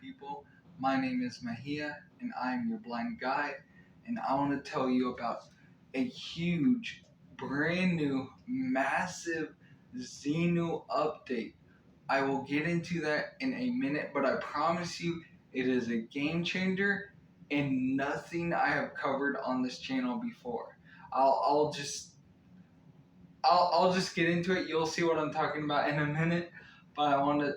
people. My name is Mahia, and I am your blind guide. And I want to tell you about a huge, brand new, massive ZINU update. I will get into that in a minute, but I promise you it is a game changer and nothing I have covered on this channel before. I'll just get into it. You'll see what I'm talking about in a minute, but I want to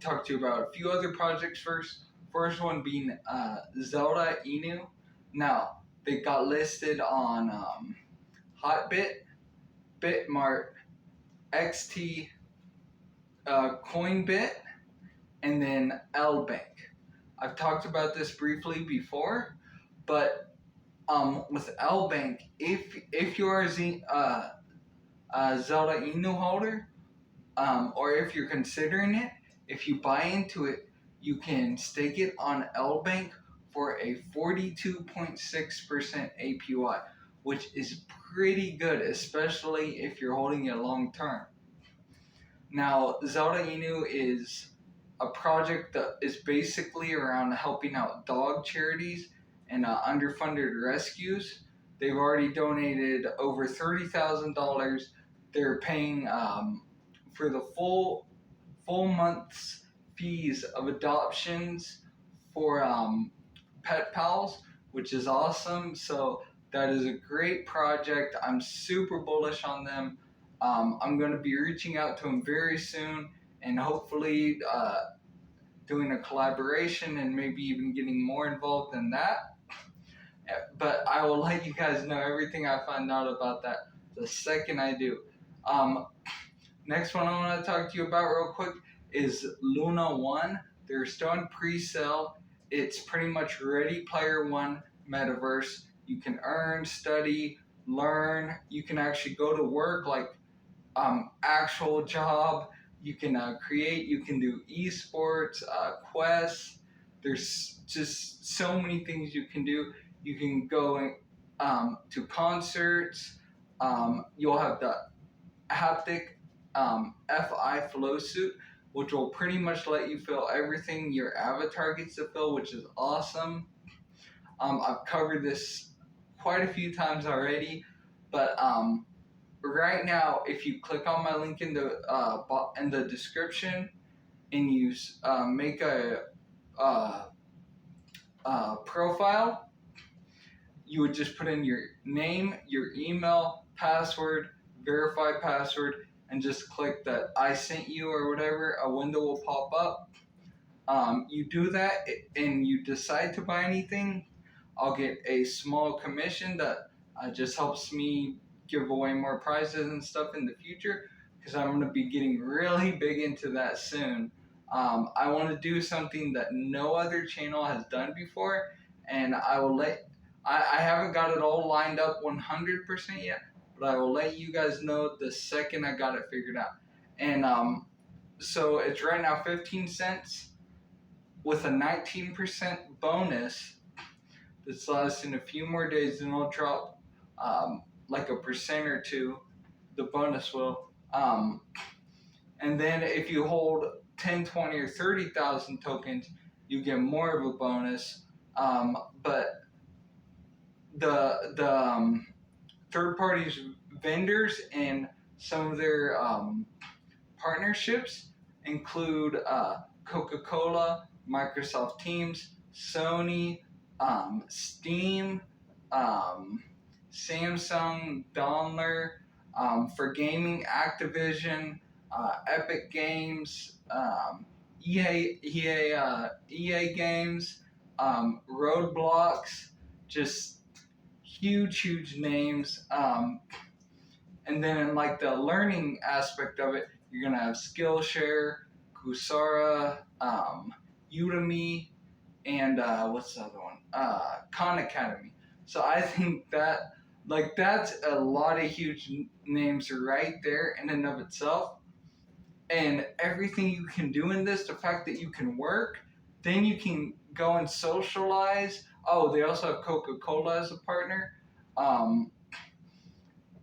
talk to you about a few other projects first. First one being Zelda ZINU. Now, they got listed on Hotbit, Bitmart, XT, Coinbit, and then LBank. I've talked about this briefly before, but with LBank, if you are a Zelda ZINU holder, or if you're considering it, if you buy into it, you can stake it on LBank for a 42.6% APY, which is pretty good, especially if you're holding it long term. Now, Zelda ZINU is a project that is basically around helping out dog charities and underfunded rescues. They've already donated over $30,000. They're paying for the full month's fees of adoptions for pet pals, which is awesome. So that is a great project. I'm super bullish on them. I'm going to be reaching out to them very soon and hopefully doing a collaboration and maybe even getting more involved in that. But I will let you guys know everything I find out about that the second I do. Next one I want to talk to you about real quick is Luna 1. They're still in pre-sale. It's pretty much Ready Player One metaverse. You can earn, study, learn. You can actually go to work like actual job. You can create. You can do esports, quests. There's just so many things you can do. You can go to concerts. You'll have the haptic FI flow suit, which will pretty much let you feel everything your avatar gets to feel, which is awesome. I've covered this quite a few times already, but right now, if you click on my link in the description and you make a profile, you would just put in your name, your email, password, verify password, and just click that I sent you or whatever. A window will pop up. You do that and you decide to buy anything, I'll get a small commission that just helps me give away more prizes and stuff in the future, because I'm going to be getting really big into that soon. I want to do something that no other channel has done before, and I haven't got it all lined up 100% yet, but I will let you guys know the second I got it figured out. And so it's right now 15 cents with a 19% bonus that's lasting a few more days, and it'll drop like a percent or two, the bonus will. And then if you hold 10, 20, or 30,000 tokens, you get more of a bonus. But the third parties vendors and some of their partnerships include Coca-Cola, Microsoft Teams, Sony, Steam, Samsung, Daimler, for gaming, Activision, Epic Games, EA Games, Roadblocks, just huge names. And then in like the learning aspect of it, you're gonna have Skillshare, Coursera, Udemy, and what's the other one? Khan Academy. So I think that that's a lot of huge names right there in and of itself. And everything you can do in this, the fact that you can work, then you can go and socialize. Oh, they also have Coca-Cola as a partner.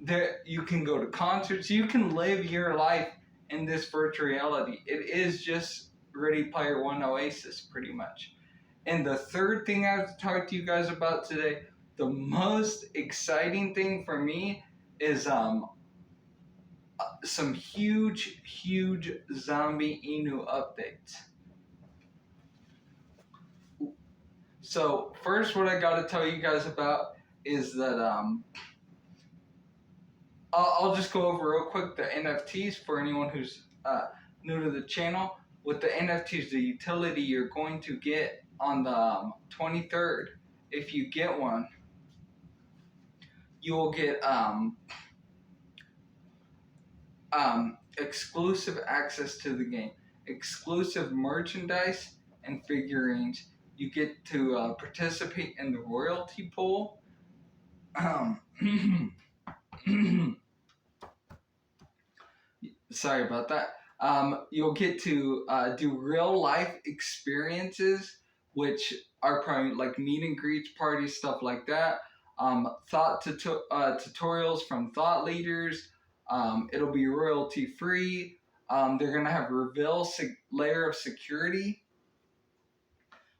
There you can go to concerts. You can live your life in this virtual reality. It is just Ready Player One Oasis, pretty much. And the third thing I have to talk to you guys about today, the most exciting thing for me is some huge zombie Inu updates. So first, what I got to tell you guys about is that I'll just go over real quick the NFTs for anyone who's new to the channel. With the NFTs, the utility you're going to get on the 23rd, if you get one, you will get exclusive access to the game, exclusive merchandise and figurines. You get to participate in the royalty pool. Sorry about that. You'll get to do real life experiences, which are probably like meet and greets, parties, stuff like that. Tutorials from thought leaders. It'll be royalty free. They're gonna have layer of security,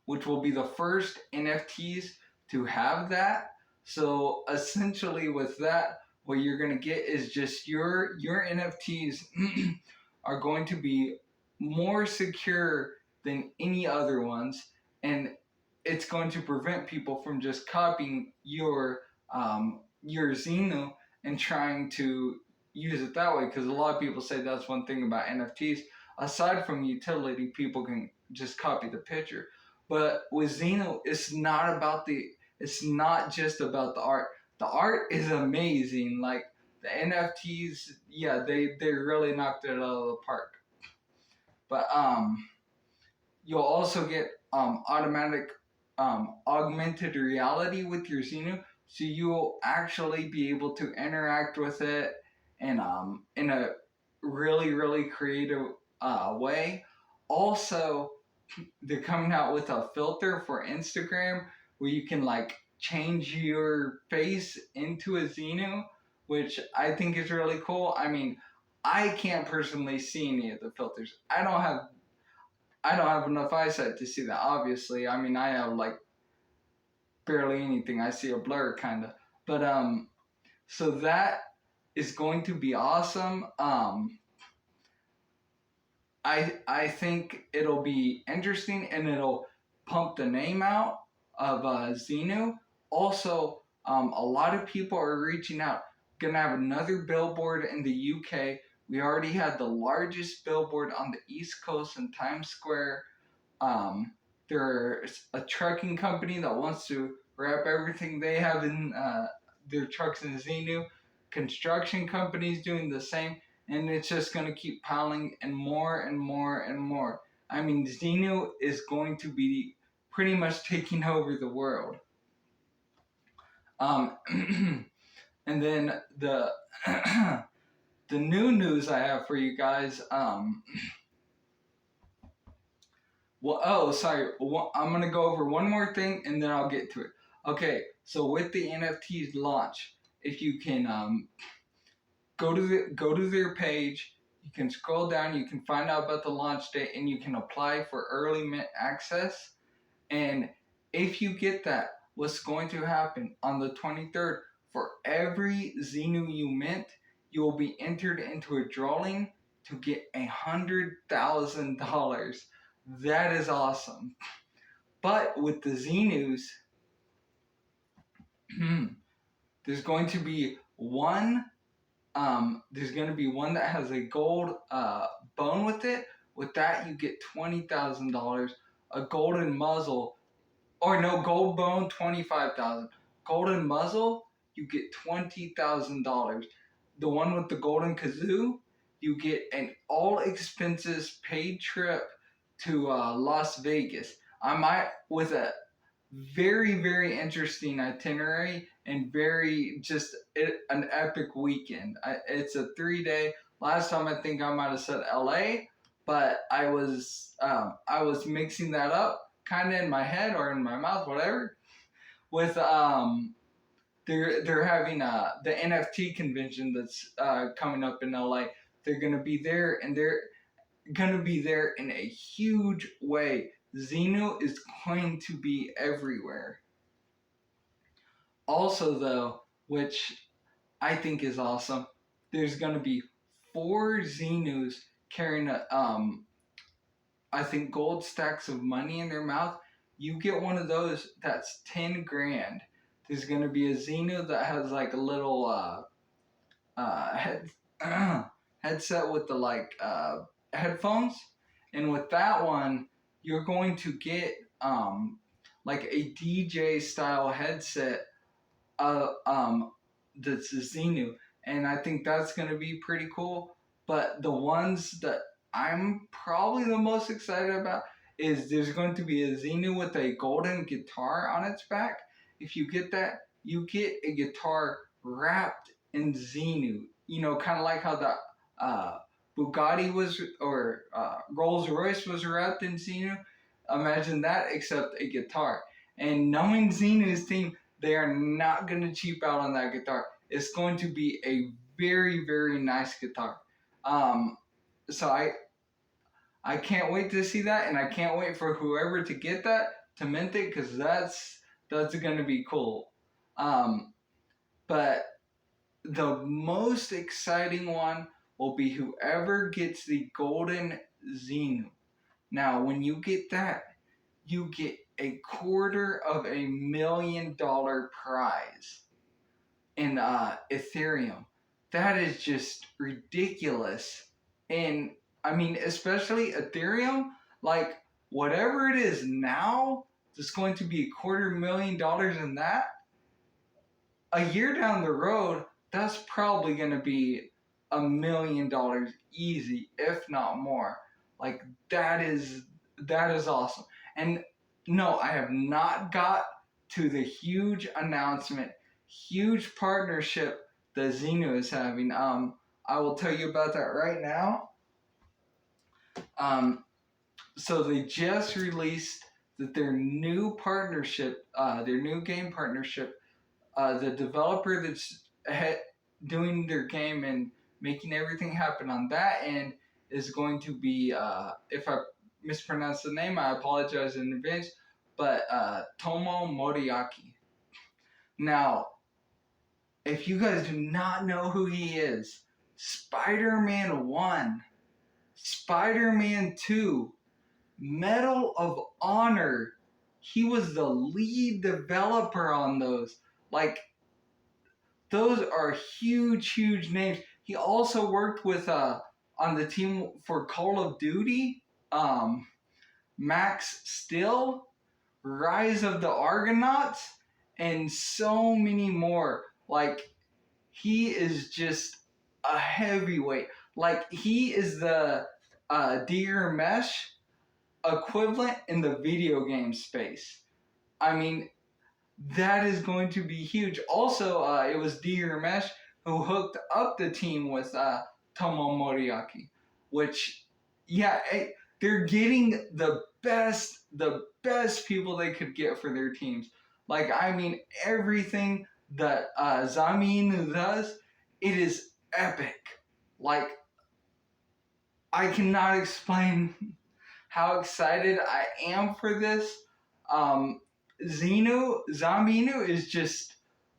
which will be the first NFTs to have that. So essentially, with that, what you're gonna get is just your NFTs are going to be more secure than any other ones, and it's going to prevent people from just copying your ZINU and trying to use it that way. Because a lot of people say that's one thing about NFTs. Aside from utility, people can just copy the picture. But with ZINU, it's not just about the art. The art is amazing. Like the NFTs, yeah, they really knocked it out of the park. But you'll also get automatic augmented reality with your ZINU, so you'll actually be able to interact with it and in a really creative way. Also, they're coming out with a filter for Instagram where you can like change your face into a ZINU, which I think is really cool. I mean, I can't personally see any of the filters. I don't have enough eyesight to see that, obviously. I mean, I have like barely anything. I see a blur kind of. But so that is going to be awesome. I think it'll be interesting, and it'll pump the name out of ZINU. Also, a lot of people are reaching out. Gonna have another billboard in the UK. We already had the largest billboard on the East Coast in Times Square. There's a trucking company that wants to wrap everything they have in their trucks in ZINU. Construction companies doing the same. And it's just going to keep piling and more and more and more. I mean, ZINU is going to be pretty much taking over the world. And then the the new news I have for you guys. I'm going to go over one more thing and then I'll get to it. Okay, so with the NFTs launch, if you can go to their page, you can scroll down, you can find out about the launch date, and you can apply for early mint access. And if you get that, what's going to happen on the 23rd, for every ZINU you mint, you will be entered into a drawing to get $100,000. That is awesome. But with the ZINUs, there's going to be one that has a gold bone with it. With that, you get $20,000. A golden muzzle, or no, gold bone, $25,000. Golden muzzle, you get $20,000. The one with the golden kazoo, you get an all expenses paid trip to Las Vegas. With a very interesting itinerary and an epic weekend. It's a 3-day. Last time I think I might have said LA, but I was mixing that up kind of in my head or in my mouth, whatever. With they're having the NFT convention that's coming up in LA. They're gonna be there, and they're gonna be there in a huge way. ZINU is going to be everywhere. Also, though, which I think is awesome, there's gonna be 4 ZINUs carrying I think gold stacks of money in their mouth. You get one of those, that's 10 grand. There's gonna be a ZINU that has like a little head headset with the headphones, and with that one, you're going to get like a DJ style headset. That's a ZINU, and I think that's gonna be pretty cool. But the ones that I'm probably the most excited about is there's going to be a ZINU with a golden guitar on its back. If you get that, you get a guitar wrapped in ZINU. You know, kind of like how the Bugatti was, or Rolls Royce was wrapped in ZINU. Imagine that, except a guitar. And knowing ZINU's team, they are not going to cheap out on that guitar. It's going to be a very, very nice guitar. So I can't wait to see that, and I can't wait for whoever to get that to mint it, because that's going to be cool. But the most exciting one will be whoever gets the golden ZINU. Now, when you get that, you get $250,000 prize in Ethereum. That is just ridiculous. And I mean, especially Ethereum, like whatever it is now, there's going to be $250,000 in that. A year down the road, that's probably going to be $1 million easy, if not more. Like that is awesome. And no, I have not got to the huge announcement, huge partnership that ZINU is having. I will tell you about that right now. So they just released that their new partnership, their new game partnership, the developer that's doing their game and making everything happen on that end is going to be, if I mispronounce the name, I apologize in advance, but Tomo Moriaki. Now, if you guys do not know who he is, Spider-Man 1, Spider-Man 2, Medal of Honor, he was the lead developer on those. Like, those are huge, huge names. He also worked with on the team for Call of Duty, Max Steel, Rise of the Argonauts, and so many more. Like, he is just a heavyweight. Like, he is the Deer Mesh equivalent in the video game space. I mean, that is going to be huge. Also, it was Deer Mesh who hooked up the team with Tomo Moriaki, which, yeah, they're getting the best people they could get for their teams. Like, I mean, everything that ZINU does, it is epic. Like, I cannot explain how excited I am for this. ZINU is just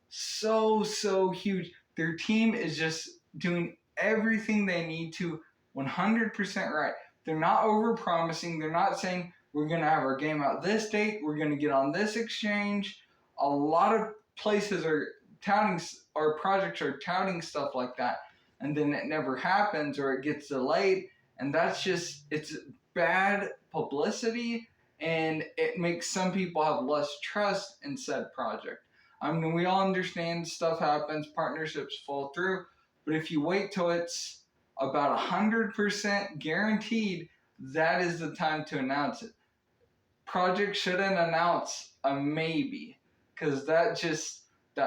so huge. Their team is just doing everything they need to 100% right. They're not over-promising. They're not saying, we're going to have our game out this date, we're going to get on this exchange. A lot of places are touting, or projects are touting stuff like that, and then it never happens, or it gets delayed, and that's just, it's bad publicity, and it makes some people have less trust in said project. I mean, we all understand stuff happens, partnerships fall through, but if you wait till it's about 100% guaranteed, that is the time to announce it. Project shouldn't announce a maybe, because that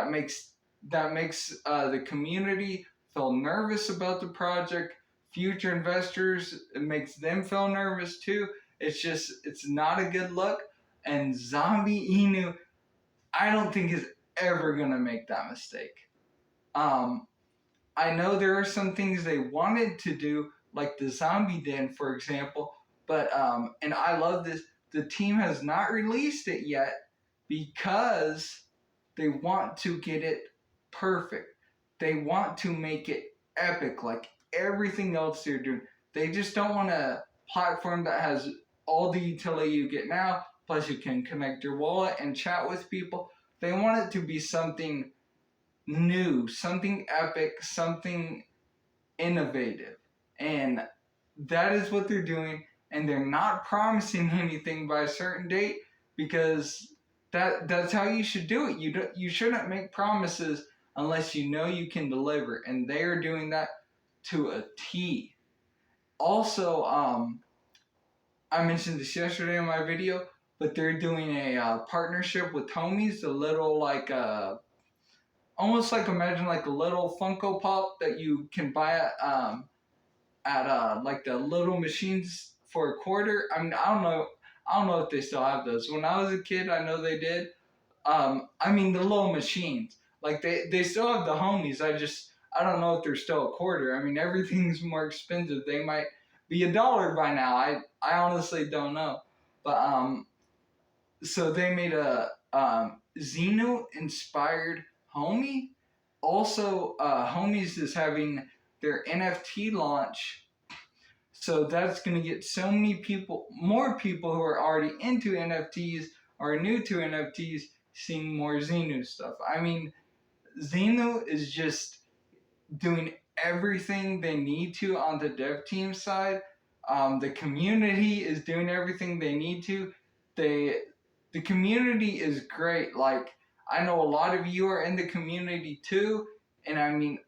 makes the community feel nervous about the project. Future investors, it makes them feel nervous too. It's not a good look. And Zombie Inu, I don't think is ever gonna make that mistake. I know there are some things they wanted to do, like the zombie den, for example. But and I love this. The team has not released it yet because they want to get it perfect. They want to make it epic, like everything else they're doing. They just don't want a platform that has all the utility you get now, plus you can connect your wallet and chat with people. They want it to be something new, something epic, something innovative. And that is what they're doing. And they're not promising anything by a certain date because that's how you should do it. You shouldn't make promises unless you know you can deliver. And they are doing that to a T. Also, I mentioned this yesterday in my video, but they're doing a partnership with Homies, a little like almost like imagine like a little Funko Pop that you can buy at like the little machines for a quarter. I mean, I don't know if they still have those. When I was a kid, I know they did. I mean the little machines, like they still have the Homies. I don't know if they're still a quarter. I mean everything's more expensive. They might be $1 by now. I honestly don't know, but so they made a ZINU inspired homie. Also, Homies is having their NFT launch, so that's going to get so many people, more people who are already into NFTs or new to NFTs, seeing more ZINU stuff. I mean, ZINU is just doing everything they need to on the dev team side. The community is doing everything they need to. The community is great. Like, I know a lot of you are in the community too, and I mean,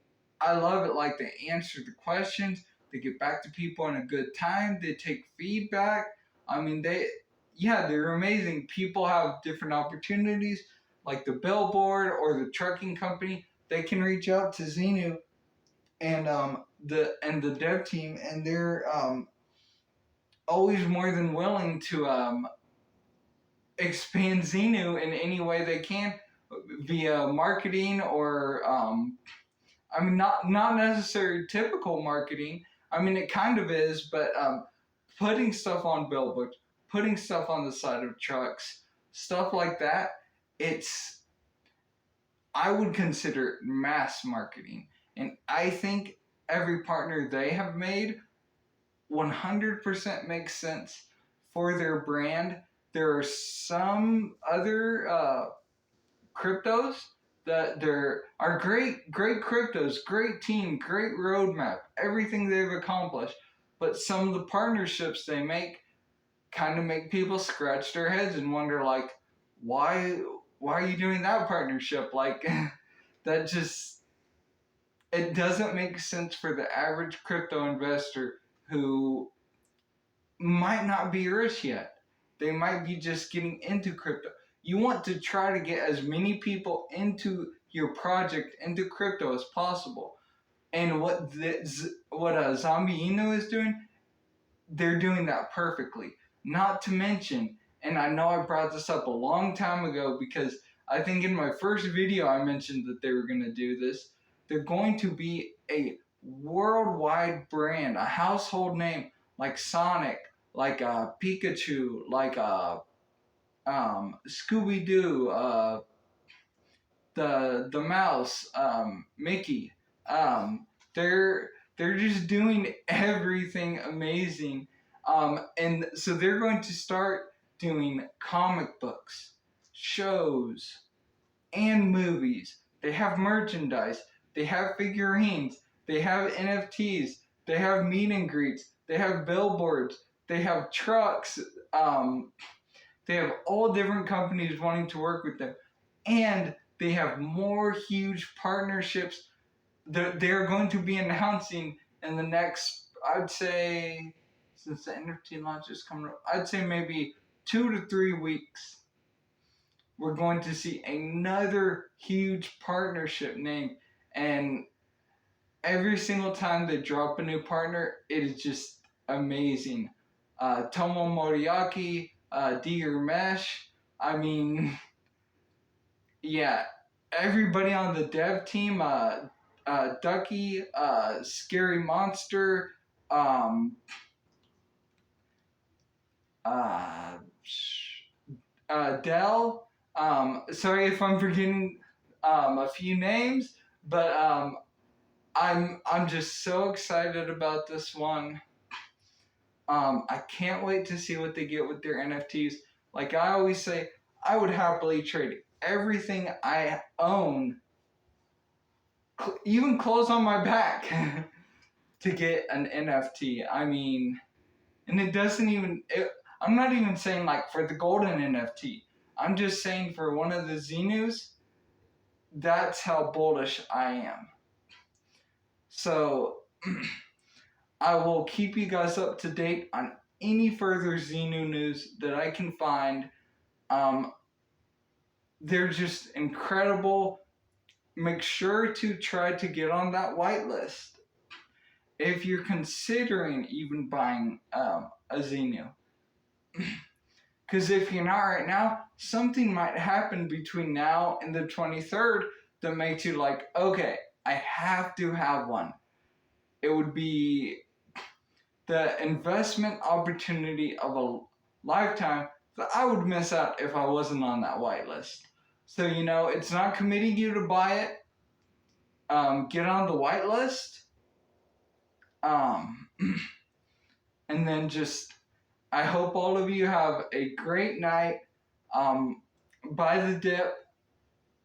I love it. Like, they answer the questions, they get back to people in a good time, they take feedback. I mean, they're amazing. People have different opportunities, like the billboard or the trucking company. They can reach out to ZINU and the dev team, and they're always more than willing to expand ZINU in any way they can via marketing or I mean not necessarily typical marketing. I mean it kind of is, but putting stuff on billboards, putting stuff on the side of trucks, stuff like that. It's I would consider mass marketing, and I think every partner they have made 100% makes sense for their brand. There are some other cryptos that there are great cryptos, great team, great roadmap, everything they've accomplished. But some of the partnerships they make kind of make people scratch their heads and wonder, like, why are you doing that partnership? Like, that just, it doesn't make sense for the average crypto investor who might not be rich yet. They might be just getting into crypto. You want to try to get as many people into your project, into crypto as possible. And what Zombie Inu is doing, they're doing that perfectly. Not to mention, and I know I brought this up a long time ago because I think in my first video I mentioned that they were going to do this. They're going to be a worldwide brand, a household name like Sonic, like Pikachu, like Scooby Doo, the mouse, Mickey. Um, they're just doing everything amazing, and so they're going to start doing comic books, shows, and movies. They have merchandise. They have figurines. They have NFTs. They have meet and greets. They have billboards. They have trucks. They have all different companies wanting to work with them. And they have more huge partnerships that they're going to be announcing in the next, I'd say, since the NFT launch is coming up, I'd say maybe 2 to 3 weeks. We're going to see another huge partnership name. And every single time they drop a new partner, it is just amazing. Tomo Moriaki, Deer Mesh. I mean, yeah, everybody on the dev team, Ducky, Scary Monster, um, uh, Dell. Sorry if I'm forgetting a few names, but I'm just so excited about this one. I can't wait to see what they get with their NFTs. Like I always say, I would happily trade everything I own, even clothes on my back, to get an NFT. I mean, and it doesn't even. I'm not even saying like for the golden NFT. I'm just saying for one of the ZINUs. That's how bullish I am. So I will keep you guys up to date on any further ZINU news that I can find. Um, they're just incredible. Make sure to try to get on that whitelist if you're considering even buying a ZINU. Because if you're not right now, something might happen between now and the 23rd that makes you like, okay, I have to have one. It would be the investment opportunity of a lifetime that I would miss out if I wasn't on that whitelist. So, it's not committing you to buy it. Get on the whitelist. Um, and then I hope all of you have a great night. Buy the dip.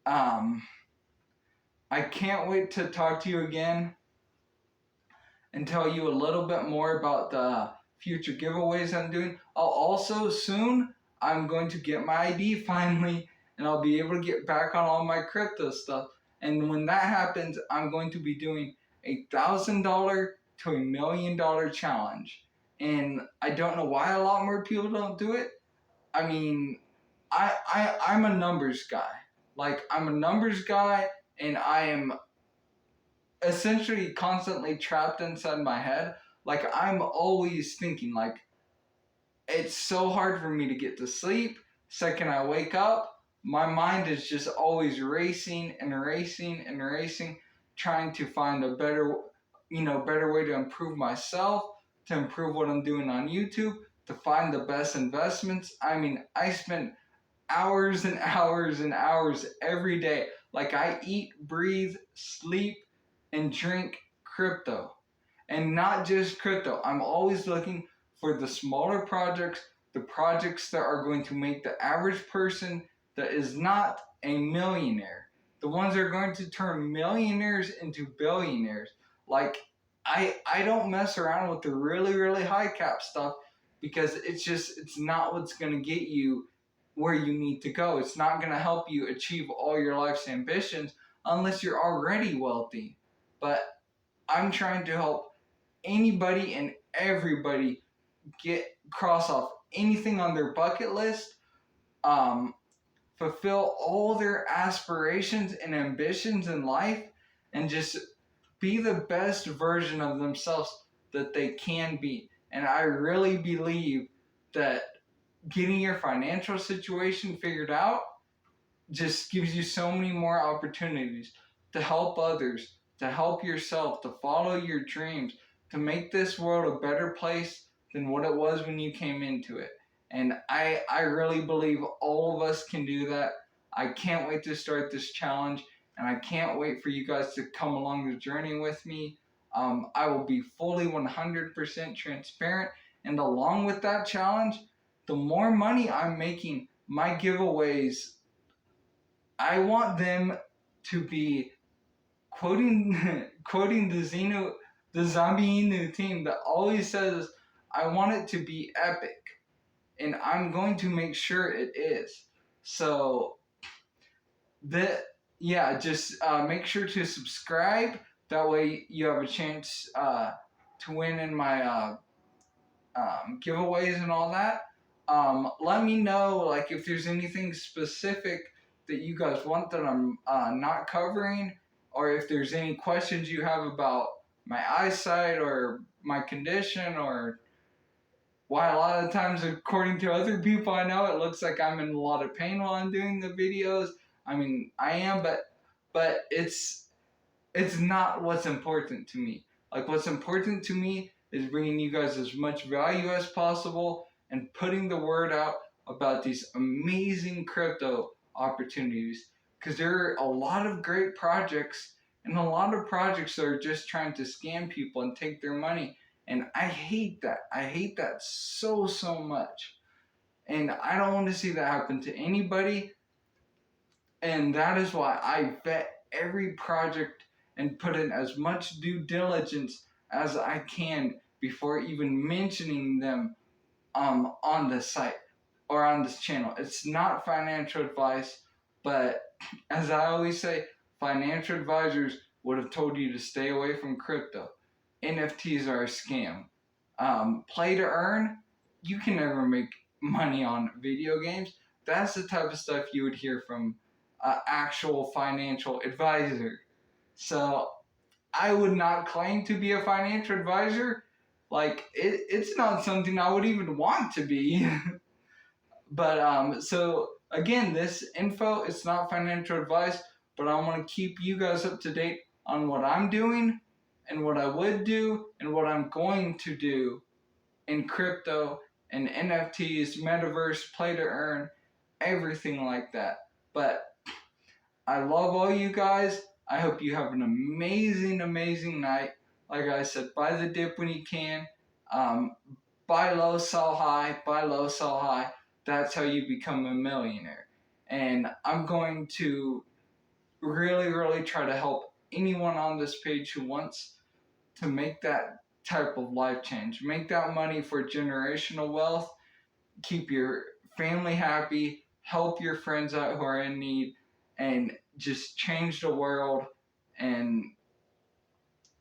I can't wait to talk to you again and tell you a little bit more about the future giveaways I'm doing. I'm going to get my ID finally, and I'll be able to get back on all my crypto stuff. And when that happens, I'm going to be doing $1,000 to $1 million challenge. And I don't know why a lot more people don't do it. I mean, I'm a numbers guy. Like, I'm a numbers guy, and I am essentially constantly trapped inside my head. Like, I'm always thinking, like, it's so hard for me to get to sleep. Second I wake up, my mind is just always racing and racing and racing, trying to find a better way to improve myself, to improve what I'm doing on YouTube, to find the best investments. I mean, I spend hours and hours and hours every day. Like, I eat, breathe, sleep, and drink crypto. And not just crypto. I'm always looking for the smaller projects, the projects that are going to make the average person that is not a millionaire, the ones that are going to turn millionaires into billionaires. Like, I don't mess around with the really, really high cap stuff because it's not what's going to get you where you need to go. It's not going to help you achieve all your life's ambitions unless you're already wealthy. But I'm trying to help anybody and everybody cross off anything on their bucket list, fulfill all their aspirations and ambitions in life, and just be the best version of themselves that they can be. And I really believe that getting your financial situation figured out just gives you so many more opportunities to help others, to help yourself, to follow your dreams, to make this world a better place than what it was when you came into it. And I really believe all of us can do that. I can't wait to start this challenge, and I can't wait for you guys to come along the journey with me. I will be fully 100% transparent, and along with that challenge, the more money I'm making, my giveaways, I want them to be quoting the ZINU, the Zombie Inu team that always says, I want it to be epic. And I'm going to make sure it is. So, just make sure to subscribe. That way you have a chance to win in my giveaways and all that. Let me know, like, if there's anything specific that you guys want that I'm not covering, or if there's any questions you have about my eyesight or my condition, or why a lot of times, according to other people I know, it looks like I'm in a lot of pain while I'm doing the videos. I mean, I am, but it's not what's important to me. Like, what's important to me is bringing you guys as much value as possible and putting the word out about these amazing crypto opportunities, because there are a lot of great projects and a lot of projects that are just trying to scam people and take their money. And I hate that. I hate that so, so much. And I don't want to see that happen to anybody. And that is why I vet every project and put in as much due diligence as I can before even mentioning them on this site or on this channel. It's not financial advice, but as I always say, financial advisors would have told you to stay away from crypto. NFTs are a scam. Play to earn, you can never make money on video games. That's the type of stuff you would hear from an actual financial advisor. So I would not claim to be a financial advisor. Like, it's not something I would even want to be. But so again, this info, it's not financial advice, but I want to keep you guys up to date on what I'm doing and what I would do and what I'm going to do in crypto and NFTs, metaverse, play to earn, everything like that. But I love all you guys. I hope you have an amazing, amazing night. Like I said, buy the dip when you can. Buy low, sell high. Buy low, sell high. That's how you become a millionaire. And I'm going to really, really try to help anyone on this page who wants to make that type of life change. Make that money for generational wealth. Keep your family happy. Help your friends out who are in need. And just change the world and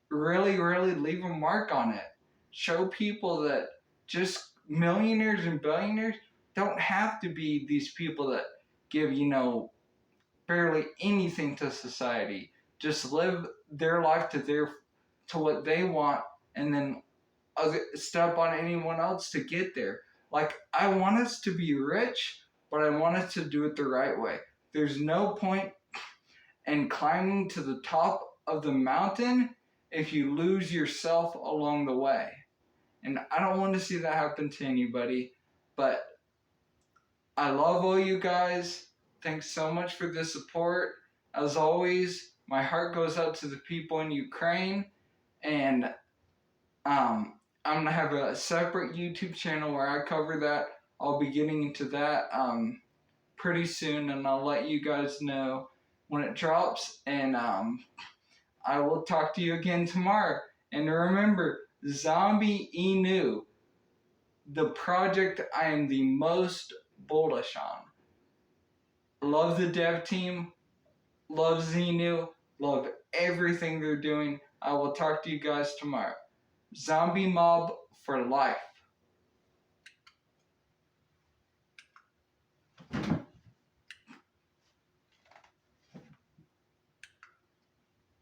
really, really leave a mark on it. Show people that just millionaires and billionaires don't have to be these people that give, barely anything to society. Just live their life to what they want, and then step on anyone else to get there. Like, I want us to be rich, but I want us to do it the right way. There's no point in climbing to the top of the mountain if you lose yourself along the way. And I don't want to see that happen to anybody, but I love all you guys. Thanks so much for the support. As always, my heart goes out to the people in Ukraine, and I'm going to have a separate YouTube channel where I cover that. I'll be getting into that pretty soon, and I'll let you guys know when it drops. And I will talk to you again tomorrow. And remember, ZINU, the project I am the most bullish on. Love the dev team, love ZINU, love everything they're doing. I will talk to you guys tomorrow. Zombie Mob for life.